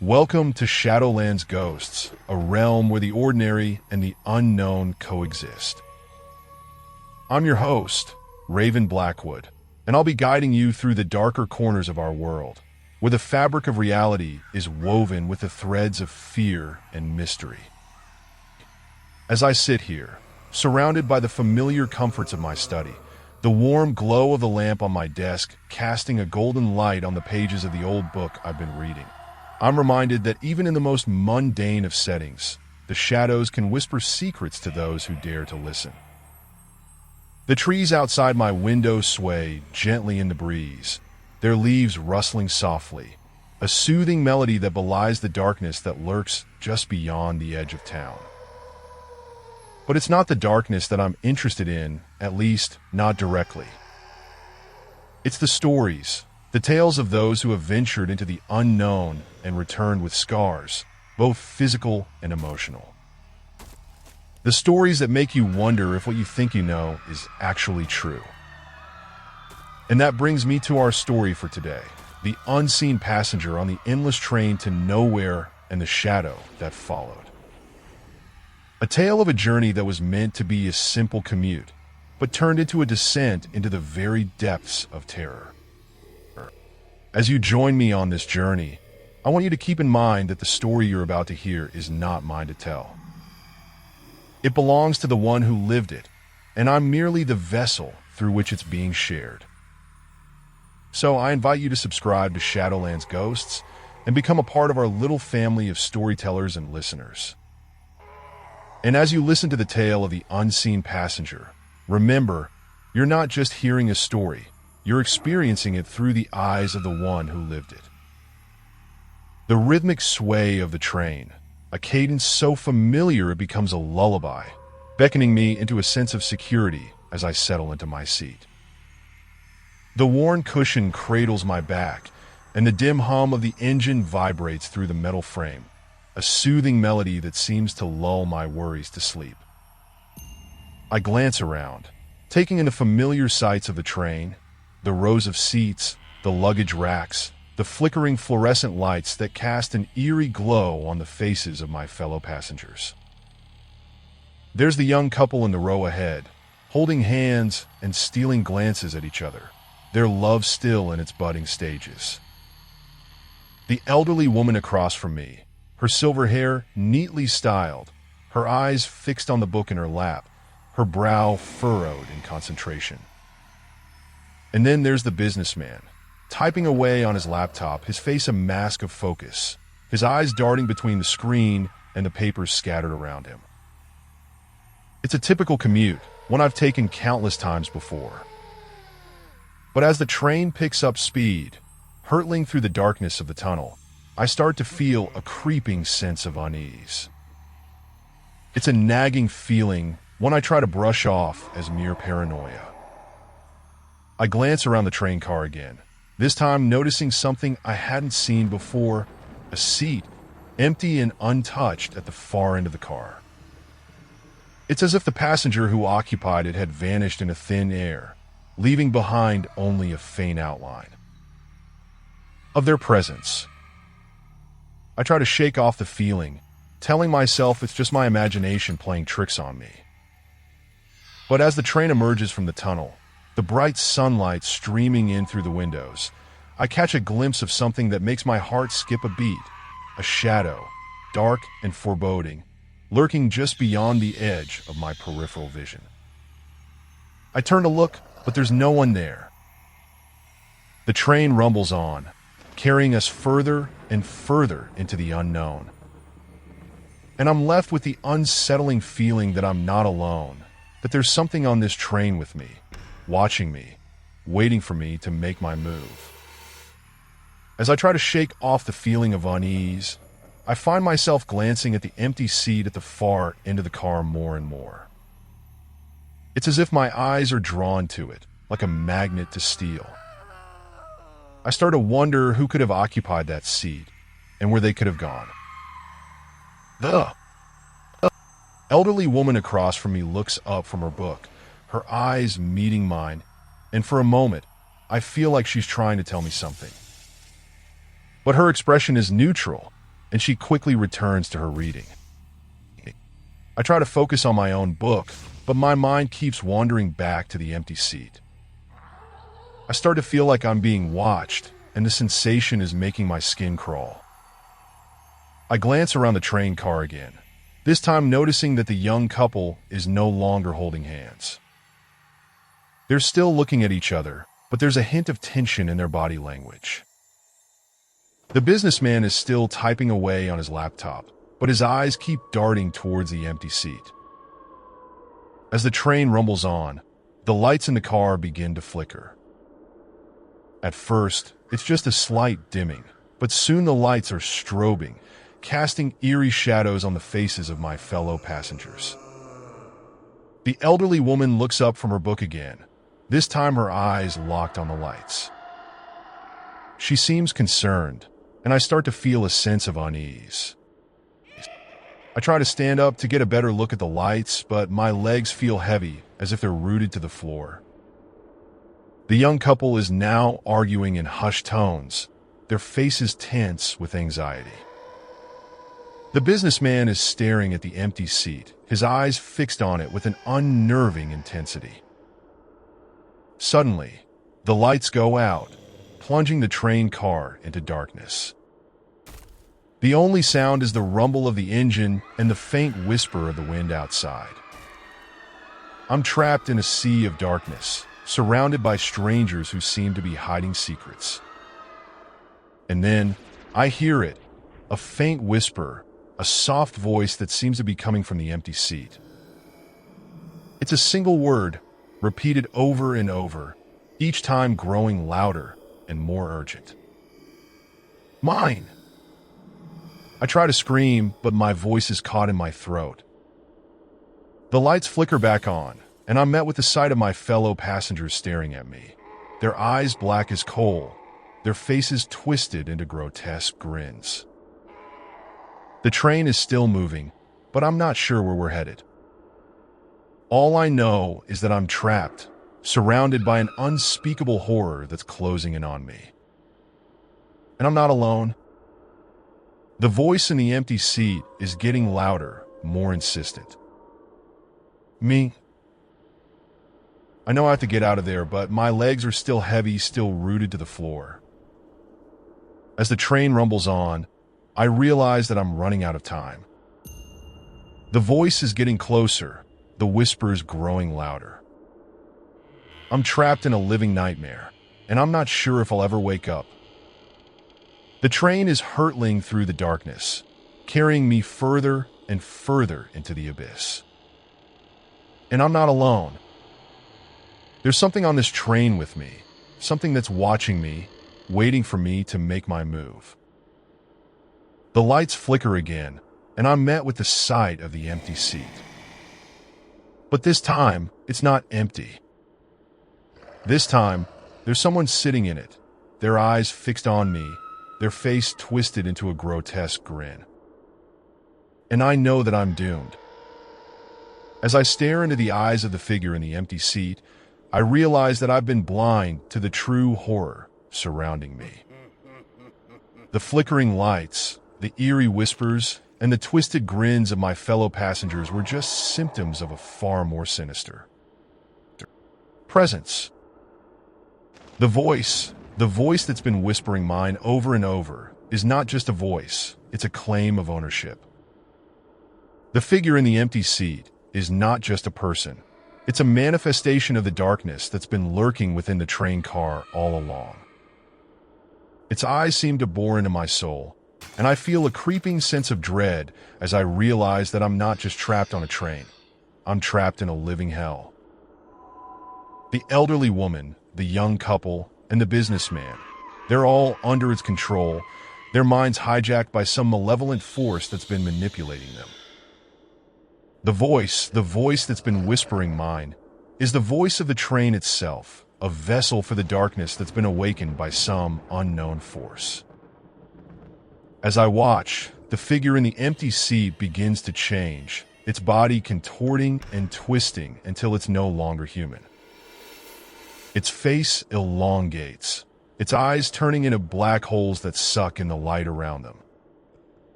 Welcome to Shadowland's Ghosts, a realm where the ordinary and the unknown coexist. I'm your host, Raven Blackwood, and I'll be guiding you through the darker corners of our world, where the fabric of reality is woven with the threads of fear and mystery. As I sit here, surrounded by the familiar comforts of my study, the warm glow of the lamp on my desk casting a golden light on the pages of the old book I've been reading, I'm reminded that even in the most mundane of settings, the shadows can whisper secrets to those who dare to listen. The trees outside my window sway gently in the breeze, their leaves rustling softly, a soothing melody that belies the darkness that lurks just beyond the edge of town. But it's not the darkness that I'm interested in, at least not directly. It's the stories, the tales of those who have ventured into the unknown and returned with scars, both physical and emotional. The stories that make you wonder if what you think you know is actually true. And that brings me to our story for today, the unseen passenger on the endless train to nowhere and the shadow that followed. A tale of a journey that was meant to be a simple commute, but turned into a descent into the very depths of terror. As you join me on this journey, I want you to keep in mind that the story you're about to hear is not mine to tell. It belongs to the one who lived it, and I'm merely the vessel through which it's being shared. So I invite you to subscribe to Shadowland's Ghosts and become a part of our little family of storytellers and listeners. And as you listen to the tale of the unseen passenger, remember, you're not just hearing a story, you're experiencing it through the eyes of the one who lived it. The rhythmic sway of the train, a cadence so familiar it becomes a lullaby, beckoning me into a sense of security as I settle into my seat. The worn cushion cradles my back, and the dim hum of the engine vibrates through the metal frame, a soothing melody that seems to lull my worries to sleep. I glance around, taking in the familiar sights of the train, the rows of seats, the luggage racks, the flickering fluorescent lights that cast an eerie glow on the faces of my fellow passengers. There's the young couple in the row ahead, holding hands and stealing glances at each other, their love still in its budding stages. The elderly woman across from me, her silver hair neatly styled, her eyes fixed on the book in her lap, her brow furrowed in concentration. And then there's the businessman, typing away on his laptop, his face a mask of focus, his eyes darting between the screen and the papers scattered around him. It's a typical commute, one I've taken countless times before. But as the train picks up speed, hurtling through the darkness of the tunnel, I start to feel a creeping sense of unease. It's a nagging feeling, one I try to brush off as mere paranoia. I glance around the train car again, this time noticing something I hadn't seen before, a seat, empty and untouched at the far end of the car. It's as if the passenger who occupied it had vanished into thin air, leaving behind only a faint outline of their presence. I try to shake off the feeling, telling myself it's just my imagination playing tricks on me. But as the train emerges from the tunnel, the bright sunlight streaming in through the windows, I catch a glimpse of something that makes my heart skip a beat, a shadow, dark and foreboding, lurking just beyond the edge of my peripheral vision. I turn to look, but there's no one there. The train rumbles on, carrying us further and further into the unknown. And I'm left with the unsettling feeling that I'm not alone, that there's something on this train with me, watching me, waiting for me to make my move. As I try to shake off the feeling of unease, I find myself glancing at the empty seat at the far end of the car more and more. It's as if my eyes are drawn to it, like a magnet to steel. I start to wonder who could have occupied that seat and where they could have gone. The elderly woman across from me looks up from her book, her eyes meeting mine, and for a moment, I feel like she's trying to tell me something. But her expression is neutral, and she quickly returns to her reading. I try to focus on my own book, but my mind keeps wandering back to the empty seat. I start to feel like I'm being watched, and the sensation is making my skin crawl. I glance around the train car again, this time noticing that the young couple is no longer holding hands. They're still looking at each other, but there's a hint of tension in their body language. The businessman is still typing away on his laptop, but his eyes keep darting towards the empty seat. As the train rumbles on, the lights in the car begin to flicker. At first, it's just a slight dimming, but soon the lights are strobing, casting eerie shadows on the faces of my fellow passengers. The elderly woman looks up from her book again, this time her eyes locked on the lights. She seems concerned, and I start to feel a sense of unease. I try to stand up to get a better look at the lights, but my legs feel heavy, as if they're rooted to the floor. The young couple is now arguing in hushed tones, their faces tense with anxiety. The businessman is staring at the empty seat, his eyes fixed on it with an unnerving intensity. Suddenly, the lights go out, plunging the train car into darkness. The only sound is the rumble of the engine and the faint whisper of the wind outside. I'm trapped in a sea of darkness, surrounded by strangers who seem to be hiding secrets. And then, I hear it, a faint whisper, a soft voice that seems to be coming from the empty seat. It's a single word, repeated over and over, each time growing louder and more urgent. Mine! I try to scream, but my voice is caught in my throat. The lights flicker back on, and I'm met with the sight of my fellow passengers staring at me, their eyes black as coal, their faces twisted into grotesque grins. The train is still moving, but I'm not sure where we're headed. All I know is that I'm trapped, surrounded by an unspeakable horror that's closing in on me. And I'm not alone. The voice in the empty seat is getting louder, more insistent. Me? I know I have to get out of there, but my legs are still heavy, still rooted to the floor. As the train rumbles on, I realize that I'm running out of time. The voice is getting closer, the whispers growing louder. I'm trapped in a living nightmare, and I'm not sure if I'll ever wake up. The train is hurtling through the darkness, carrying me further and further into the abyss. And I'm not alone. There's something on this train with me, something that's watching me, waiting for me to make my move. The lights flicker again, and I'm met with the sight of the empty seat. But this time, it's not empty. This time, there's someone sitting in it, their eyes fixed on me, their face twisted into a grotesque grin. And I know that I'm doomed. As I stare into the eyes of the figure in the empty seat, I realize that I've been blind to the true horror surrounding me. The flickering lights, the eerie whispers, and the twisted grins of my fellow passengers were just symptoms of a far more sinister presence. The voice that's been whispering mine over and over, is not just a voice, it's a claim of ownership. The figure in the empty seat is not just a person, it's a manifestation of the darkness that's been lurking within the train car all along. Its eyes seem to bore into my soul, and I feel a creeping sense of dread as I realize that I'm not just trapped on a train, I'm trapped in a living hell. The elderly woman, the young couple, and the businessman, they're all under its control, their minds hijacked by some malevolent force that's been manipulating them. The voice that's been whispering mine, is the voice of the train itself, a vessel for the darkness that's been awakened by some unknown force. As I watch, the figure in the empty seat begins to change, its body contorting and twisting until it's no longer human. Its face elongates, its eyes turning into black holes that suck in the light around them.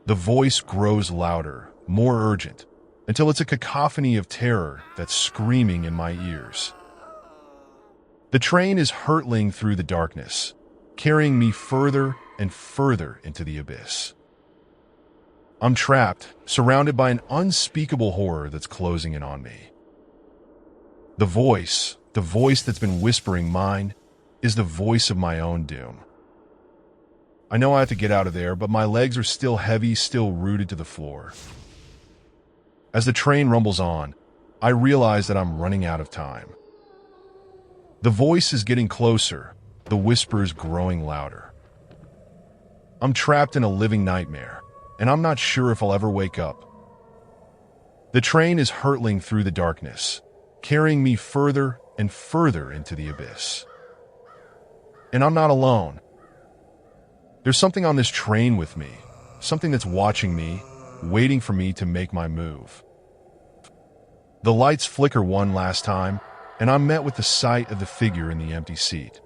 The voice grows louder, more urgent, until it's a cacophony of terror that's screaming in my ears. The train is hurtling through the darkness, carrying me further and further into the abyss. I'm trapped, surrounded by an unspeakable horror that's closing in on me. The voice that's been whispering mine, is the voice of my own doom. I know I have to get out of there, but my legs are still heavy, still rooted to the floor. As the train rumbles on, I realize that I'm running out of time. The voice is getting closer, the whispers growing louder. I'm trapped in a living nightmare, and I'm not sure if I'll ever wake up. The train is hurtling through the darkness, carrying me further and further into the abyss. And I'm not alone. There's something on this train with me, something that's watching me, waiting for me to make my move. The lights flicker one last time, and I'm met with the sight of the figure in the empty seat.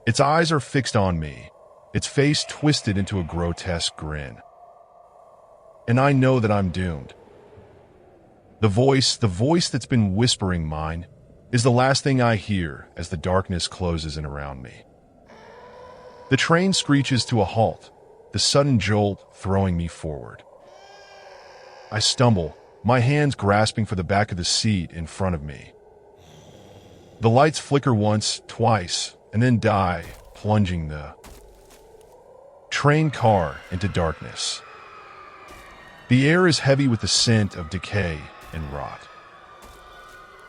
Its eyes are fixed on me, its face twisted into a grotesque grin. And I know that I'm doomed. The voice that's been whispering mine, is the last thing I hear as the darkness closes in around me. The train screeches to a halt, the sudden jolt throwing me forward. I stumble, my hands grasping for the back of the seat in front of me. The lights flicker once, twice, and then die, plunging the train car into darkness. The air is heavy with the scent of decay and rot.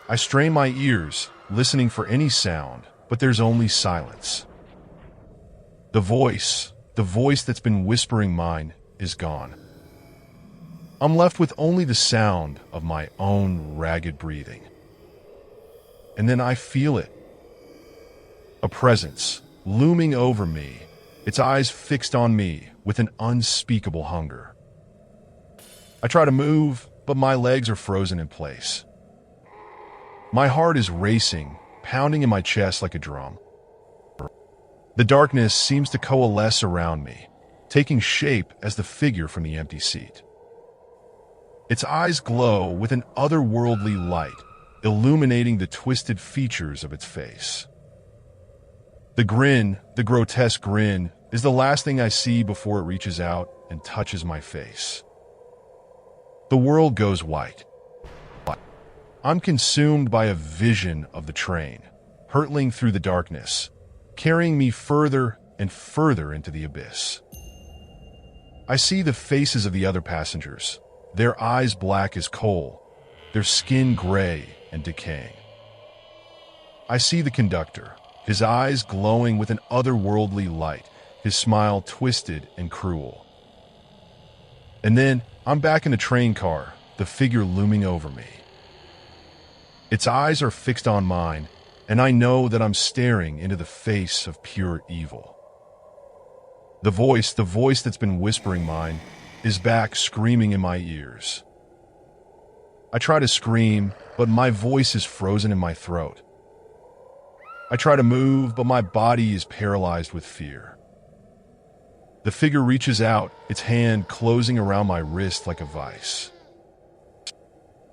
I strain my ears, listening for any sound, but there's only silence. The voice that's been whispering mine, is gone. I'm left with only the sound of my own ragged breathing. And then I feel it. A presence, looming over me, its eyes fixed on me with an unspeakable hunger. I try to move, but my legs are frozen in place. My heart is racing, pounding in my chest like a drum. The darkness seems to coalesce around me, taking shape as the figure from the empty seat. Its eyes glow with an otherworldly light, illuminating the twisted features of its face. The grotesque grin, is the last thing I see before it reaches out and touches my face. The world goes white. I'm consumed by a vision of the train, hurtling through the darkness, carrying me further and further into the abyss. I see the faces of the other passengers, their eyes black as coal, their skin gray and decaying. I see the conductor, his eyes glowing with an otherworldly light, his smile twisted and cruel. And then I'm back in the train car, the figure looming over me. Its eyes are fixed on mine, and I know that I'm staring into the face of pure evil. The voice that's been whispering mine, is back screaming in my ears. I try to scream, but my voice is frozen in my throat. I try to move, but my body is paralyzed with fear. The figure reaches out, its hand closing around my wrist like a vice.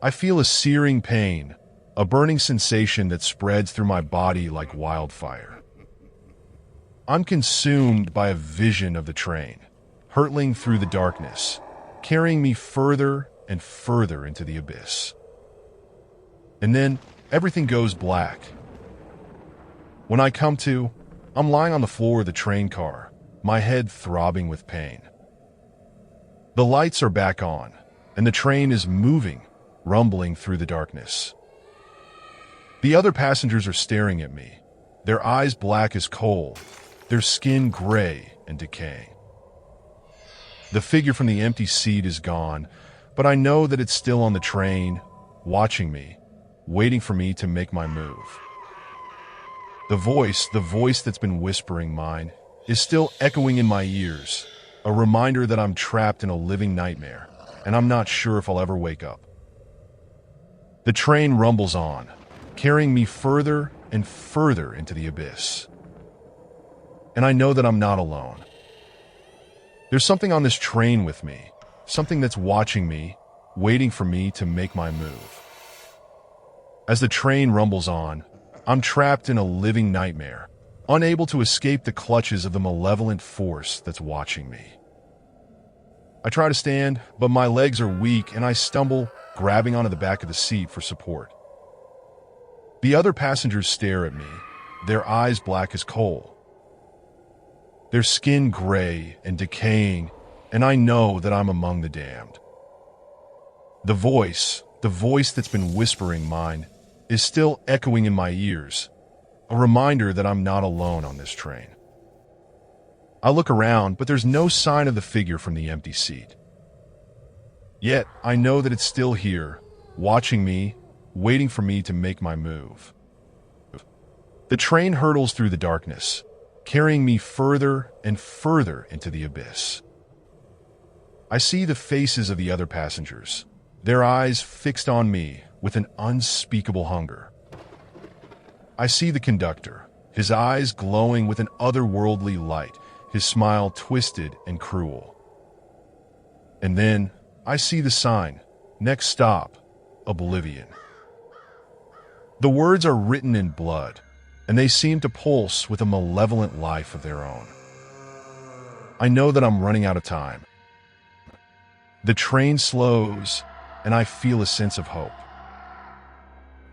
I feel a searing pain, a burning sensation that spreads through my body like wildfire. I'm consumed by a vision of the train, hurtling through the darkness, carrying me further and further into the abyss. And then everything goes black. When I come to, I'm lying on the floor of the train car, my head throbbing with pain. The lights are back on, and the train is moving, rumbling through the darkness. The other passengers are staring at me, their eyes black as coal, their skin gray and decaying. The figure from the empty seat is gone, but I know that it's still on the train, watching me, waiting for me to make my move. The voice that's been whispering mine, is still echoing in my ears, a reminder that I'm trapped in a living nightmare, and I'm not sure if I'll ever wake up. The train rumbles on, carrying me further and further into the abyss. And I know that I'm not alone. There's something on this train with me, something that's watching me, waiting for me to make my move. As the train rumbles on, I'm trapped in a living nightmare, unable to escape the clutches of the malevolent force that's watching me. I try to stand, but my legs are weak and I stumble, grabbing onto the back of the seat for support. The other passengers stare at me, their eyes black as coal. Their skin gray and decaying, and I know that I'm among the damned. The voice that's been whispering mine, is still echoing in my ears, a reminder that I'm not alone on this train. I look around, but there's no sign of the figure from the empty seat. Yet, I know that it's still here, watching me, waiting for me to make my move. The train hurtles through the darkness, carrying me further and further into the abyss. I see the faces of the other passengers, their eyes fixed on me with an unspeakable hunger. I see the conductor, his eyes glowing with an otherworldly light, his smile twisted and cruel. And then I see the sign, next stop, oblivion. The words are written in blood, and they seem to pulse with a malevolent life of their own. I know that I'm running out of time. The train slows, and I feel a sense of hope.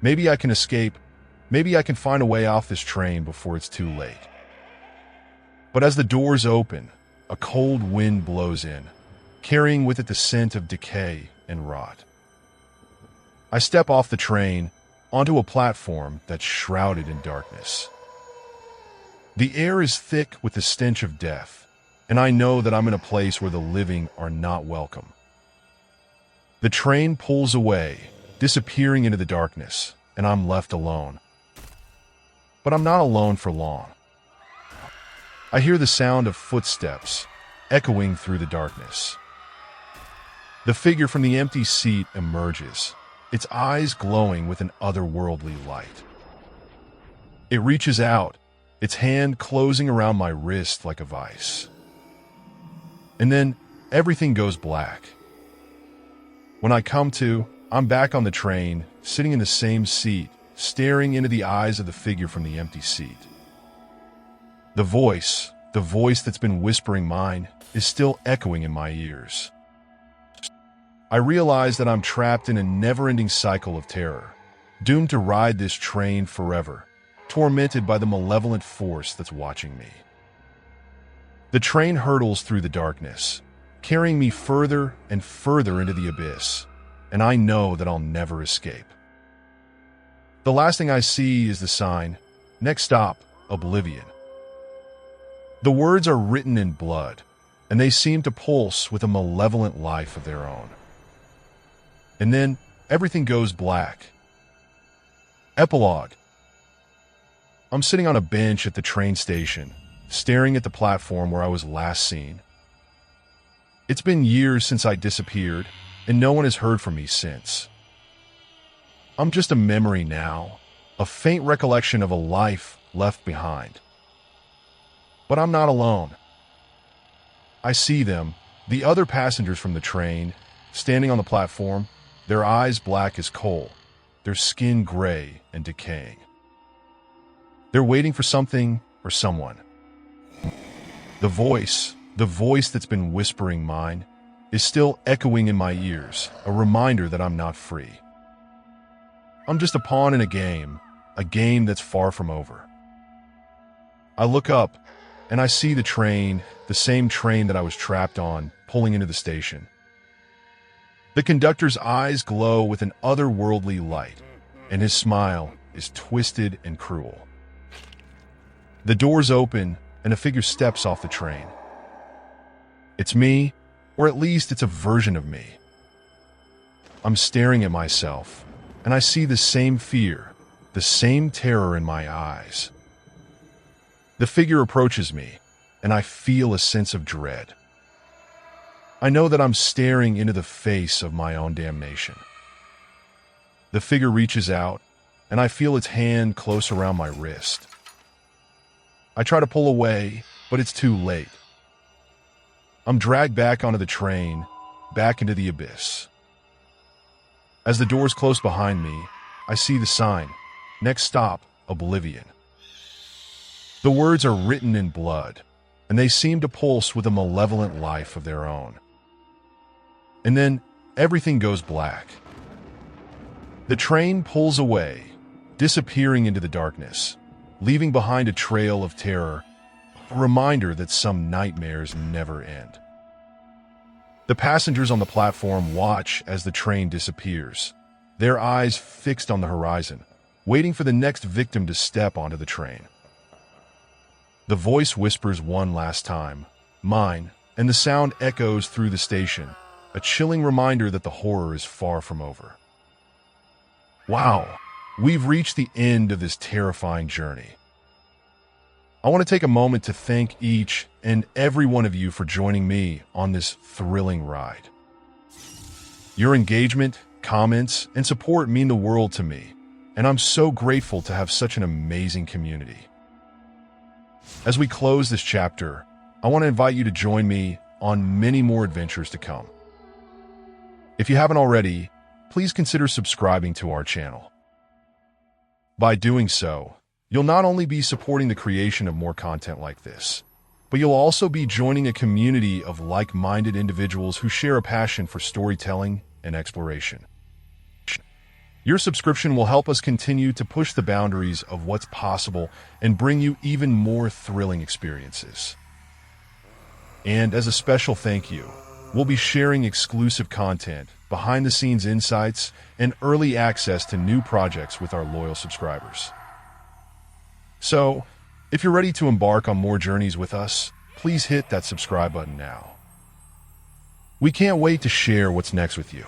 Maybe I can escape. Maybe I can find a way off this train before it's too late. But as the doors open, a cold wind blows in, carrying with it the scent of decay and rot. I step off the train onto a platform that's shrouded in darkness. The air is thick with the stench of death, and I know that I'm in a place where the living are not welcome. The train pulls away, disappearing into the darkness, and I'm left alone. But I'm not alone for long. I hear the sound of footsteps echoing through the darkness. The figure from the empty seat emerges, its eyes glowing with an otherworldly light. It reaches out, its hand closing around my wrist like a vice. And then everything goes black. When I come to, I'm back on the train, sitting in the same seat, staring into the eyes of the figure from the empty seat. The voice that's been whispering mine, is still echoing in my ears. I realize that I'm trapped in a never-ending cycle of terror, doomed to ride this train forever, tormented by the malevolent force that's watching me. The train hurtles through the darkness, carrying me further and further into the abyss, and I know that I'll never escape. The last thing I see is the sign, next stop, oblivion. The words are written in blood, and they seem to pulse with a malevolent life of their own. And then everything goes black. Epilogue. I'm sitting on a bench at the train station, staring at the platform where I was last seen. It's been years since I disappeared, and no one has heard from me since. I'm just a memory now, a faint recollection of a life left behind. But I'm not alone. I see them, the other passengers from the train, standing on the platform, their eyes black as coal, their skin gray and decaying. They're waiting for something or someone. The voice that's been whispering mine, is still echoing in my ears, a reminder that I'm not free. I'm just a pawn in a game that's far from over. I look up, and I see the train, the same train that I was trapped on, pulling into the station. The conductor's eyes glow with an otherworldly light, and his smile is twisted and cruel. The doors open, and a figure steps off the train. It's me, or at least it's a version of me. I'm staring at myself, and I see the same fear, the same terror in my eyes. The figure approaches me, and I feel a sense of dread. I know that I'm staring into the face of my own damnation. The figure reaches out, and I feel its hand close around my wrist. I try to pull away, but it's too late. I'm dragged back onto the train, back into the abyss. As the doors close behind me, I see the sign, "Next stop, Oblivion." The words are written in blood, and they seem to pulse with a malevolent life of their own. And then everything goes black. The train pulls away, disappearing into the darkness, leaving behind a trail of terror, a reminder that some nightmares never end. The passengers on the platform watch as the train disappears, their eyes fixed on the horizon, waiting for the next victim to step onto the train. The voice whispers one last time, "Mine," and the sound echoes through the station, a chilling reminder that the horror is far from over. Wow, we've reached the end of this terrifying journey. I want to take a moment to thank each and every one of you for joining me on this thrilling ride. Your engagement, comments, and support mean the world to me, and I'm so grateful to have such an amazing community. As we close this chapter, I want to invite you to join me on many more adventures to come. If you haven't already, please consider subscribing to our channel. By doing so, you'll not only be supporting the creation of more content like this, but you'll also be joining a community of like-minded individuals who share a passion for storytelling and exploration. Your subscription will help us continue to push the boundaries of what's possible and bring you even more thrilling experiences. And as a special thank you, we'll be sharing exclusive content, behind-the-scenes insights, and early access to new projects with our loyal subscribers. So, if you're ready to embark on more journeys with us, please hit that subscribe button now. We can't wait to share what's next with you.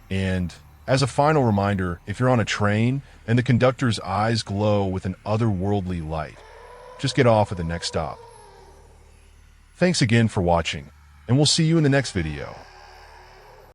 And as a final reminder, if you're on a train and the conductor's eyes glow with an otherworldly light, just get off at the next stop. Thanks again for watching, and we'll see you in the next video.